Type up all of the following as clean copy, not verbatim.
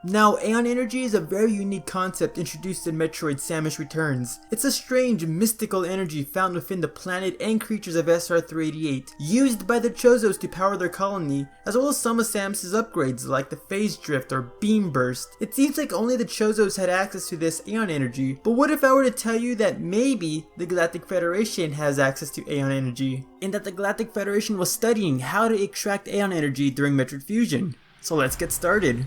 Now, Aeion energy is a very unique concept introduced in Metroid Samus Returns. It's a strange, mystical energy found within the planet and creatures of SR388, used by the Chozos to power their colony, as well as some of Samus's upgrades like the Phase Drift or Beam Burst. It seems like only the Chozos had access to this Aeion energy, but what if I were to tell you that maybe the Galactic Federation has access to Aeion energy, and that the Galactic Federation was studying how to extract Aeion energy during Metroid Fusion? So let's get started.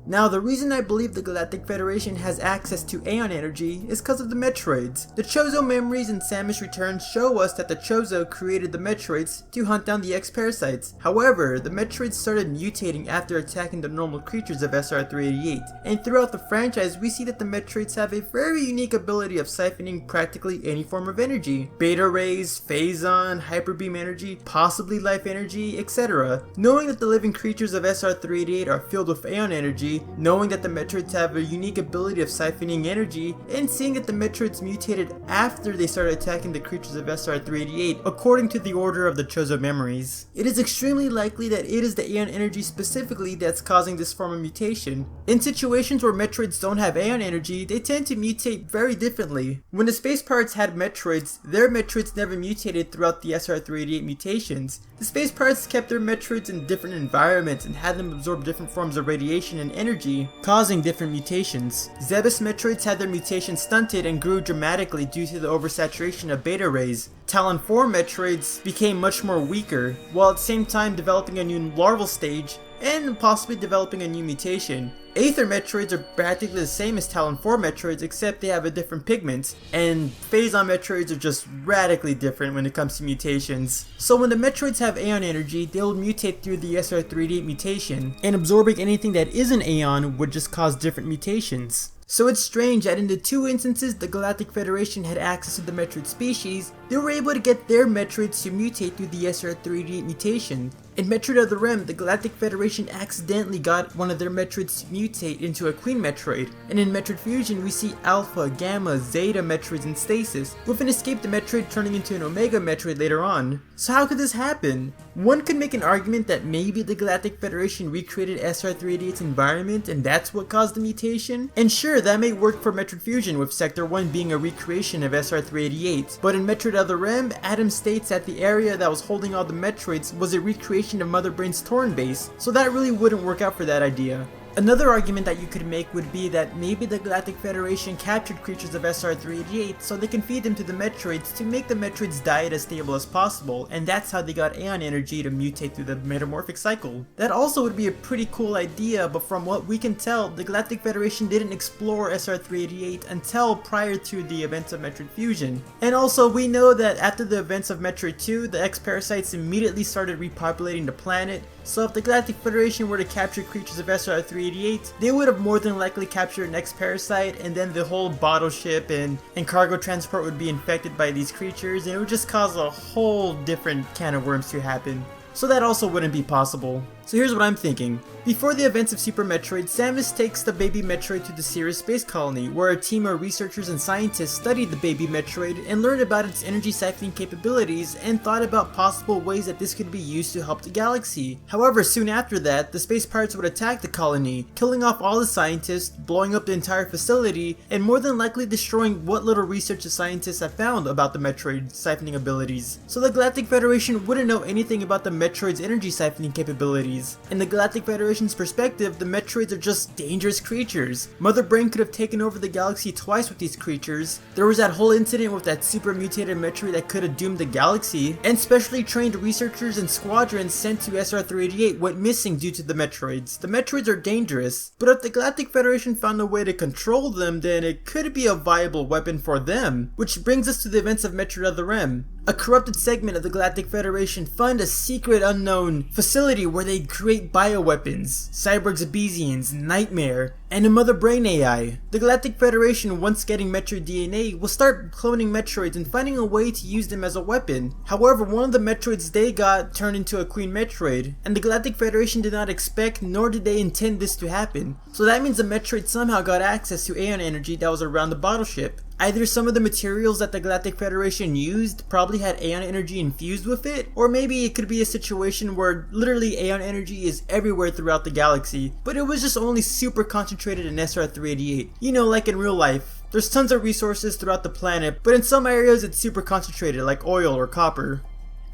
Now, the reason I believe the Galactic Federation has access to Aeion energy is because of the Metroids. The Chozo memories in Samus Returns show us that the Chozo created the Metroids to hunt down the X-Parasites. However, the Metroids started mutating after attacking the normal creatures of SR388, and throughout the franchise we see that the Metroids have a very unique ability of siphoning practically any form of energy. Beta Rays, Phazon, Hyper Beam energy, possibly Life energy, etc. Knowing that the living creatures of SR388 are filled with Aeion energy, knowing that the Metroids have a unique ability of siphoning energy, and seeing that the Metroids mutated after they started attacking the creatures of SR388 according to the order of the Chozo memories, it is extremely likely that it is the Aeion energy specifically that's causing this form of mutation. In situations where Metroids don't have Aeion energy, they tend to mutate very differently. When the Space Pirates had Metroids, their Metroids never mutated throughout the SR388 mutations. The Space Pirates kept their Metroids in different environments and had them absorb different forms of radiation and energy, causing different mutations. Zebus Metroids had their mutations stunted and grew dramatically due to the oversaturation of beta rays. Talon 4 Metroids became much more weaker, while at the same time developing a new larval stage and possibly developing a new mutation. Aether Metroids are practically the same as Talon 4 Metroids, except they have a different pigment, and Phazon Metroids are just radically different when it comes to mutations. So when the Metroids have Aeion energy, they will mutate through the SR388 mutation, and absorbing anything that isn't Aeion would just cause different mutations. So it's strange that in the two instances the Galactic Federation had access to the Metroid species, they were able to get their Metroids to mutate through the SR388 mutation. In Metroid Other M, the Galactic Federation accidentally got one of their Metroids to mutate into a Queen Metroid, and in Metroid Fusion we see Alpha, Gamma, Zeta Metroids in stasis, with an escaped Metroid turning into an Omega Metroid later on. So how could this happen? One could make an argument that maybe the Galactic Federation recreated SR388's environment and that's what caused the mutation, and sure, that may work for Metroid Fusion with Sector 1 being a recreation of SR388, but in Metroid Other M, Adam states that the area that was holding all the Metroids was a recreation of Mother Brain's Torn base, so that really wouldn't work out for that idea. Another argument that you could make would be that maybe the Galactic Federation captured creatures of SR388 so they can feed them to the Metroids to make the Metroids' diet as stable as possible, and that's how they got Aeion energy to mutate through the metamorphic cycle. That also would be a pretty cool idea, but from what we can tell, the Galactic Federation didn't explore SR388 until prior to the events of Metroid Fusion. And also, we know that after the events of Metroid 2, the X-Parasites immediately started repopulating the planet, so if the Galactic Federation were to capture creatures of SR388, they would have more than likely captured an X-Parasite, and then the whole bottle ship and cargo transport would be infected by these creatures, and it would just cause a whole different can of worms to happen. So that also wouldn't be possible. So here's what I'm thinking. Before the events of Super Metroid, Samus takes the baby Metroid to the Cirrus space colony, where a team of researchers and scientists studied the baby Metroid and learned about its energy siphoning capabilities and thought about possible ways that this could be used to help the galaxy. However, soon after that, the space pirates would attack the colony, killing off all the scientists, blowing up the entire facility, and more than likely destroying what little research the scientists have found about the Metroid siphoning abilities. So the Galactic Federation wouldn't know anything about the Metroid's energy siphoning capabilities. In the Galactic Federation's perspective, the Metroids are just dangerous creatures. Mother Brain could have taken over the galaxy twice with these creatures. There was that whole incident with that super mutated Metroid that could have doomed the galaxy, and specially trained researchers and squadrons sent to SR388 went missing due to the Metroids. The Metroids are dangerous, but if the Galactic Federation found a way to control them, then it could be a viable weapon for them. Which brings us to the events of Metroid Other M. A corrupted segment of the Galactic Federation fund a secret unknown facility where they create bioweapons, Cyborg Zebesians, Nightmare, and a Mother Brain AI. The Galactic Federation, once getting Metroid DNA, will start cloning Metroids and finding a way to use them as a weapon. However, one of the Metroids they got turned into a Queen Metroid, and the Galactic Federation did not expect nor did they intend this to happen. So that means the Metroid somehow got access to Aeion energy that was around the bottle ship. Either some of the materials that the Galactic Federation used probably had Aeion energy infused with it, or maybe it could be a situation where literally Aeion energy is everywhere throughout the galaxy, but it was just only super concentrated in SR388. You know, like in real life. There's tons of resources throughout the planet, but in some areas it's super concentrated, like oil or copper.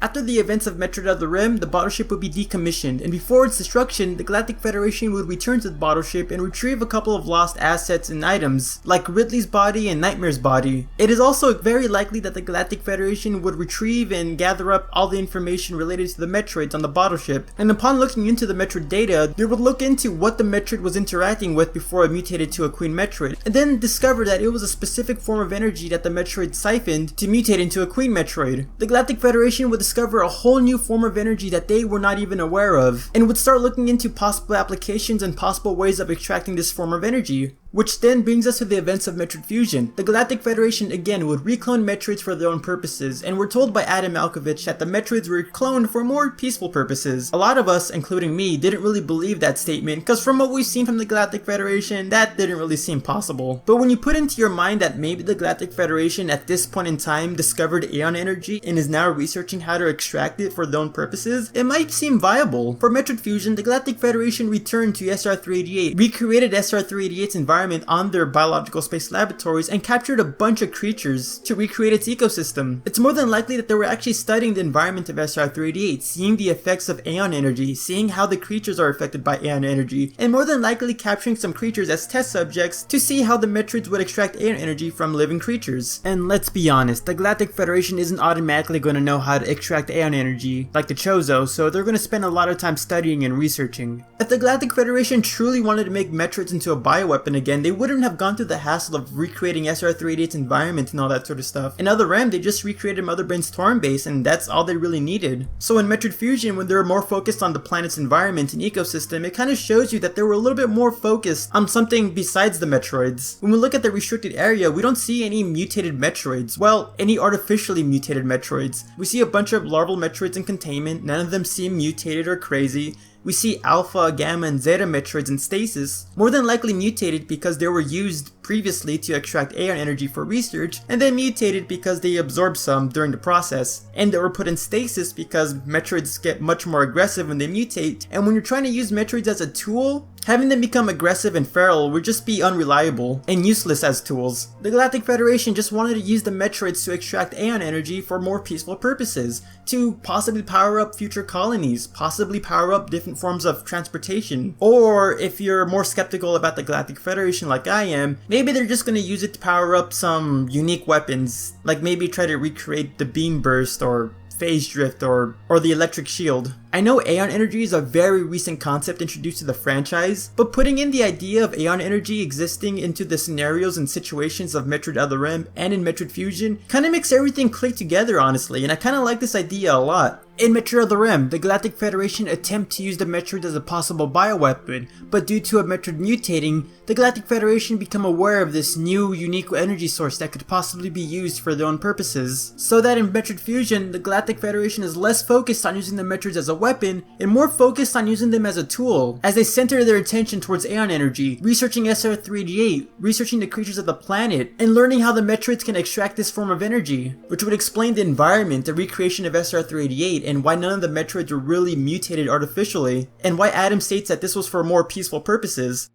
After the events of Metroid Other M, the bottle ship would be decommissioned, and before its destruction, the Galactic Federation would return to the bottle ship and retrieve a couple of lost assets and items, like Ridley's body and Nightmare's body. It is also very likely that the Galactic Federation would retrieve and gather up all the information related to the Metroids on the bottle ship, and upon looking into the Metroid data, they would look into what the Metroid was interacting with before it mutated to a Queen Metroid, and then discover that it was a specific form of energy that the Metroid siphoned to mutate into a Queen Metroid. The Galactic Federation would discover a whole new form of energy that they were not even aware of, and would start looking into possible applications and possible ways of extracting this form of energy. Which then brings us to the events of Metroid Fusion. The Galactic Federation again would reclone Metroids for their own purposes, and we're told by Adam Malkovich that the Metroids were cloned for more peaceful purposes. A lot of us, including me, didn't really believe that statement, because from what we've seen from the Galactic Federation, that didn't really seem possible. But when you put into your mind that maybe the Galactic Federation at this point in time discovered Aeion energy and is now researching how to extract it for their own purposes, it might seem viable. For Metroid Fusion, the Galactic Federation returned to SR388, recreated SR388's environment on their biological space laboratories, and captured a bunch of creatures to recreate its ecosystem. It's more than likely that they were actually studying the environment of SR388, seeing the effects of Aeion energy, seeing how the creatures are affected by Aeion energy, and more than likely capturing some creatures as test subjects to see how the Metroids would extract Aeion energy from living creatures. And let's be honest, the Galactic Federation isn't automatically going to know how to extract Aeion energy like the Chozo, so they're going to spend a lot of time studying and researching. If the Galactic Federation truly wanted to make Metroids into a bioweapon again, they wouldn't have gone through the hassle of recreating SR388's environment and all that sort of stuff. In Other M, they just recreated Mother Brain's Torn base, and that's all they really needed. So in Metroid Fusion, when they were more focused on the planet's environment and ecosystem, it kind of shows you that they were a little bit more focused on something besides the Metroids. When we look at the restricted area, we don't see any mutated Metroids. Well, any artificially mutated Metroids. We see a bunch of larval Metroids in containment, none of them seem mutated or crazy. We see Alpha, Gamma, and Zeta Metroids in stasis, more than likely mutated because they were used previously to extract Aeion energy for research, and then mutated because they absorbed some during the process, and they were put in stasis because Metroids get much more aggressive when they mutate, and when you're trying to use Metroids as a tool, having them become aggressive and feral would just be unreliable and useless as tools. The Galactic Federation just wanted to use the Metroids to extract Aeion energy for more peaceful purposes, to possibly power up future colonies, possibly power up different forms of transportation, or if you're more skeptical about the Galactic Federation like I am, maybe they're just going to use it to power up some unique weapons, like maybe try to recreate the beam burst or phase drift or the electric shield. I know Aeion energy is a very recent concept introduced to the franchise, but putting in the idea of Aeion energy existing into the scenarios and situations of Metroid Other M and in Metroid Fusion kinda makes everything click together honestly, and I kinda like this idea a lot. In Metroid Other M, the Galactic Federation attempt to use the Metroid as a possible bioweapon, but due to a Metroid mutating, the Galactic Federation become aware of this new, unique energy source that could possibly be used for their own purposes. So that in Metroid Fusion, the Galactic Federation is less focused on using the Metroids as a weapon and more focused on using them as a tool, as they center their attention towards Aeion energy, researching SR388, researching the creatures of the planet, and learning how the Metroids can extract this form of energy, which would explain the environment, the recreation of SR388, and why none of the Metroids were really mutated artificially, and why Adam states that this was for more peaceful purposes.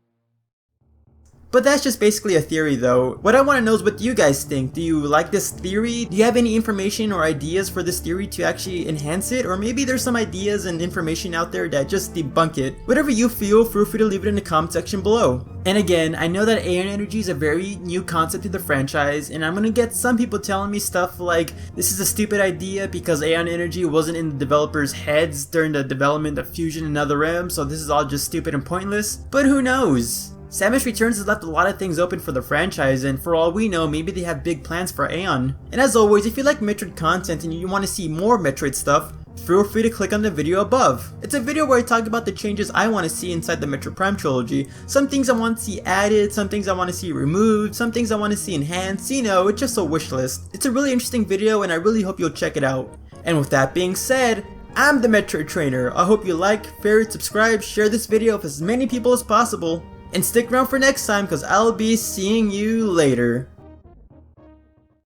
But that's just basically a theory though. What I want to know is what do you guys think? Do you like this theory? Do you have any information or ideas for this theory to actually enhance it? Or maybe there's some ideas and information out there that just debunk it. Whatever you feel free to leave it in the comment section below. And again, I know that Aeion energy is a very new concept to the franchise, and I'm gonna get some people telling me stuff like this is a stupid idea because Aeion energy wasn't in the developers' heads during the development of Fusion and Other M, so this is all just stupid and pointless. But who knows? Samus Returns has left a lot of things open for the franchise, and for all we know, maybe they have big plans for Aeion. And as always, if you like Metroid content and you want to see more Metroid stuff, feel free to click on the video above. It's a video where I talk about the changes I want to see inside the Metroid Prime trilogy, some things I want to see added, some things I want to see removed, some things I want to see enhanced, you know, it's just a wish list. It's a really interesting video and I really hope you'll check it out. And with that being said, I'm the Metroid Trainer. I hope you like, favorite, subscribe, share this video with as many people as possible, and stick around for next time because I'll be seeing you later.